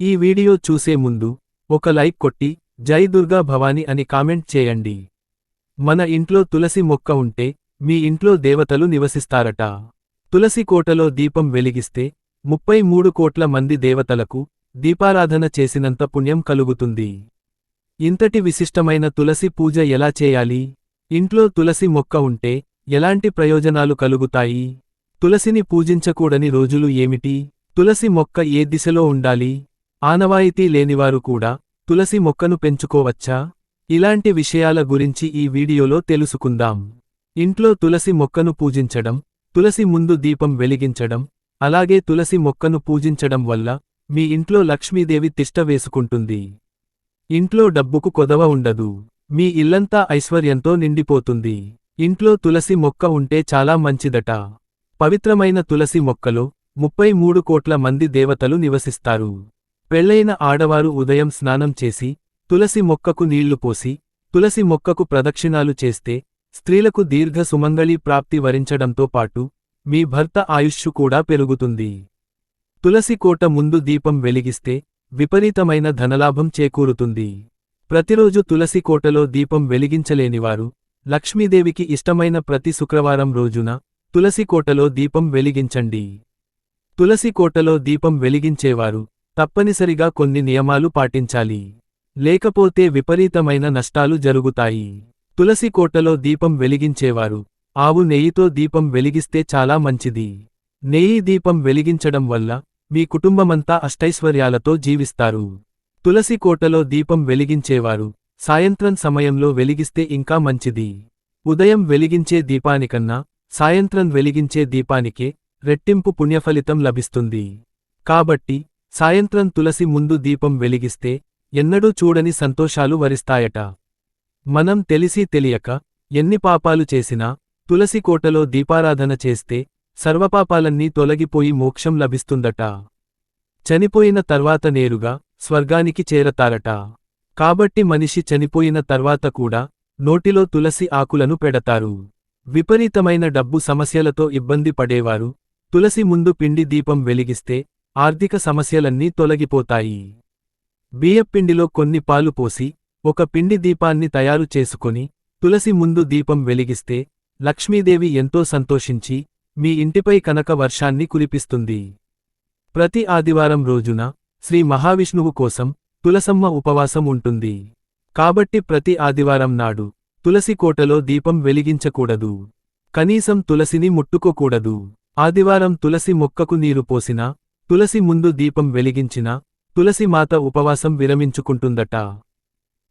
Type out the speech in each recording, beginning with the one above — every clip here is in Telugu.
ఈ వీడియో చూసే ముందు ఒక లైక్ కొట్టి జై దుర్గా భవాని అని కామెంట్ చేయండి. మన ఇంట్లో తులసి మొక్క ఉంటే మీ ఇంట్లో దేవతలు నివసిస్తారట. తులసి కోటలో దీపం వెలిగిస్తే 33 కోట్ల మంది దేవతలకు దీపారాధన చేసినంత పుణ్యం కలుగుతుంది. ఇంతటి విశిష్టమైన తులసి పూజ ఎలా చేయాలి? ఇంట్లో తులసి మొక్క ఉంటే ఎలాంటి ప్రయోజనాలు కలుగుతాయి? తులసిని పూజించకూడని రోజులు ఏమిటి? తులసి మొక్క ఏ దిశలో ఉండాలి? ఆనవాయితీ లేనివారు కూడా తులసి మొక్కను పెంచుకోవచ్చా? ఇలాంటి విషయాల గురించి ఈ వీడియోలో తెలుసుకుందాం. ఇంట్లో తులసి మొక్కను పూజించడం, తులసి ముందు దీపం వెలిగించడం, అలాగే తులసి మొక్కను పూజించడం వల్ల మీ ఇంట్లో లక్ష్మీదేవి తిష్ట వేసుకుంటుంది. ఇంట్లో డబ్బుకు కొదవ ఉండదు. మీ ఇల్లంతా ఐశ్వర్యంతో నిండిపోతుంది. ఇంట్లో తులసి మొక్క ఉంటే చాలా మంచిదట. పవిత్రమైన తులసి మొక్కలో 33 కోట్ల మంది దేవతలు నివసిస్తారు. పెళ్లైన ఆడవారు ఉదయం స్నానం చేసి తులసి మొక్కకు నీళ్లు పోసి తులసి మొక్కకు ప్రదక్షిణాలు చేస్తే స్త్రీలకు దీర్ఘ సుమంగళీ ప్రాప్తి వరించడంతో పాటు మీ భర్త ఆయుష్షు కూడా పెరుగుతుంది. తులసి కోట ముందు దీపం వెలిగిస్తే విపరీతమైన ధనలాభం చేకూరుతుంది. ప్రతిరోజు తులసి కోటలో దీపం వెలిగించలేనివారు లక్ష్మీదేవికి ఇష్టమైన ప్రతి శుక్రవారం రోజున తులసి కోటలో దీపం వెలిగించండి. తులసి కోటలో దీపం వెలిగించేవారు తప్పనిసరిగా కొన్ని నియమాలు పాటించాలి. లేకపోతే విపరీతమైన నష్టాలు జరుగుతాయి. తులసి కోటలో దీపం వెలిగించేవారు ఆవు నెయ్యితో దీపం వెలిగిస్తే చాలా మంచిది. నెయ్యి దీపం వెలిగించడం వల్ల మీ కుటుంబమంతా అష్టైశ్వర్యాలతో జీవిస్తారు. తులసి కోటలో దీపం వెలిగించేవారు సాయంత్రం సమయంలో వెలిగిస్తే ఇంకా మంచిది. ఉదయం వెలిగించే దీపానికన్నా సాయంత్రం వెలిగించే దీపానికే రెట్టింపు పుణ్యఫలితం లభిస్తుంది. కాబట్టి సాయంత్రం తులసి ముందు దీపం వెలిగిస్తే ఎన్నడూ చూడని సంతోషాలు వరిస్తాయట. మనం తెలిసి తెలియక ఎన్ని పాపాలు చేసినా తులసి కోటలో దీపారాధన చేస్తే సర్వపాపాలన్నీ తొలగిపోయి మోక్షం లభిస్తుందట. చనిపోయిన తర్వాత నేరుగా స్వర్గానికి చేరతారట. కాబట్టి మనిషి చనిపోయిన తర్వాత కూడా నోటిలో తులసి ఆకులను పెడతారు. విపరీతమైన డబ్బు సమస్యలతో ఇబ్బంది పడేవారు తులసి ముందు పిండి దీపం వెలిగిస్తే ఆర్థిక సమస్యలన్నీ తొలగిపోతాయి. బియ్యపిండిలో కొన్ని పాలు పోసి ఒక పిండి దీపాన్ని తయారు చేసుకొని తులసి ముందు దీపం వెలిగిస్తే లక్ష్మీదేవి ఎంతో సంతోషించి మీ ఇంటిపై కనక వర్షాన్ని కురిపిస్తుంది. ప్రతి ఆదివారం రోజున శ్రీ మహావిష్ణువు కోసం తులసమ్మ ఉపవాసం ఉంటుంది. కాబట్టి ప్రతి ఆదివారం నాడు తులసి కోటలో దీపం వెలిగించకూడదు. కనీసం తులసిని ముట్టుకోకూడదు. ఆదివారం తులసి మొక్కకు నీరు పోసినా తులసి ముందు దీపం వెలిగించినా తులసి మాత ఉపవాసం విరమించుకుంటుందట.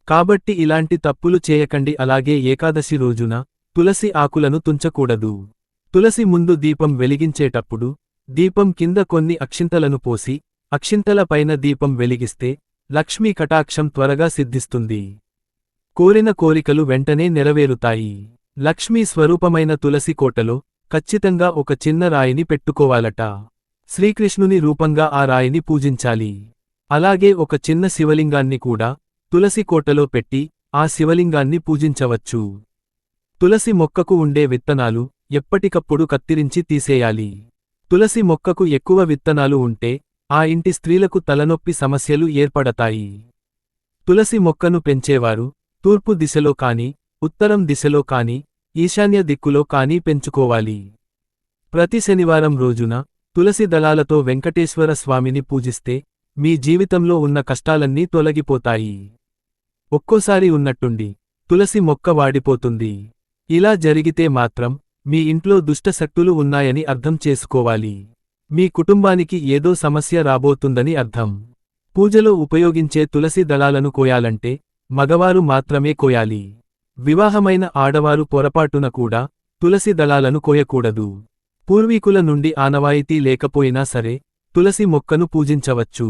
కాబట్టి ఇలాంటి తప్పులు చేయకండి. అలాగే ఏకాదశి రోజున తులసి ఆకులను తుంచకూడదు. తులసి ముందు దీపం వెలిగించేటప్పుడు దీపం కింద కొన్ని అక్షింతలను పోసి అక్షింతల పైన దీపం వెలిగిస్తే లక్ష్మీ కటాక్షం త్వరగా సిద్ధిస్తుంది. కోరిన కోరికలు వెంటనే నెరవేరుతాయి. లక్ష్మీ స్వరూపమైన తులసి కోటలో ఖచ్చితంగా ఒక చిన్న రాయిని పెట్టుకోవాలట. శ్రీకృష్ణుని రూపంగా ఆ రాయిని పూజించాలి. అలాగే ఒక చిన్న శివలింగాన్ని కూడా తులసి కోటలో పెట్టి ఆ శివలింగాన్ని పూజించవచ్చు. తులసి మొక్కకు ఉండే విత్తనాలు ఎప్పటికప్పుడు కత్తిరించి తీసేయాలి. తులసి మొక్కకు ఎక్కువ విత్తనాలు ఉంటే ఆ ఇంటి స్త్రీలకు తలనొప్పి సమస్యలు ఏర్పడతాయి. తులసి మొక్కను పెంచేవారు తూర్పు దిశలో కాని, ఉత్తరం దిశలో కాని, ఈశాన్య దిక్కులో కాని పెంచుకోవాలి. ప్రతి శనివారం రోజున తులసి దళాలతో వెంకటేశ్వర స్వామిని పూజిస్తే మీ జీవితంలో ఉన్న కష్టాలన్నీ తొలగిపోతాయి. ఒక్కోసారి ఉన్నట్టుండి తులసి మొక్క వాడిపోతుంది. ఇలా జరిగితే మాత్రం మీ ఇంట్లో దుష్టశక్తులు ఉన్నాయని అర్థం చేసుకోవాలి. మీ కుటుంబానికి ఏదో సమస్య రాబోతుందని అర్థం. పూజలో ఉపయోగించే తులసి దళాలను కోయాలంటే మగవారు మాత్రమే కోయాలి. వివాహమైన ఆడవారు పొరపాటున కూడా తులసి దళాలను కోయకూడదు. పూర్వీకుల నుండి ఆనవాయితీ లేకపోయినా సరే తులసి మొక్కను పూజించవచ్చు.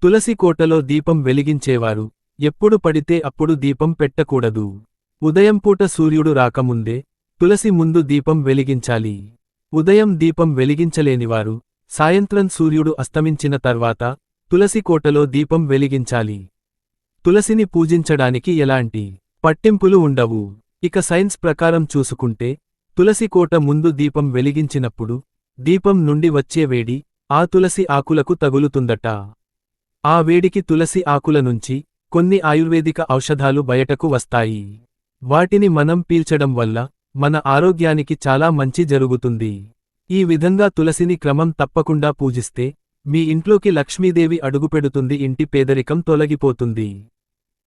తులసి కోటలో దీపం వెలిగించేవారు ఎప్పుడు పడితే అప్పుడు దీపం పెట్టకూడదు. ఉదయం పూట సూర్యుడు రాకముందే తులసి ముందు దీపం వెలిగించాలి. ఉదయం దీపం వెలిగించలేనివారు సాయంత్రం సూర్యుడు అస్తమించిన తర్వాత తులసి కోటలో దీపం వెలిగించాలి. తులసిని పూజించడానికి ఎలాంటి పట్టింపులు ఉండవు. ఇక సైన్స్ ప్రకారం చూసుకుంటే తులసి కోట ముందు దీపం వెలిగించినప్పుడు దీపం నుండి వచ్చే వేడి ఆ తులసి ఆకులకు తగులుతుందట. ఆ వేడికి తులసి ఆకుల నుంచి కొన్ని ఆయుర్వేదిక ఔషధాలు బయటకు వస్తాయి. వాటిని మనం పీల్చడం వల్ల మన ఆరోగ్యానికి చాలా మంచి జరుగుతుంది. ఈ విధంగా తులసిని క్రమం తప్పకుండా పూజిస్తే మీ ఇంట్లోకి లక్ష్మీదేవి అడుగుపెడుతుంది, ఇంటి పేదరికం తొలగిపోతుంది.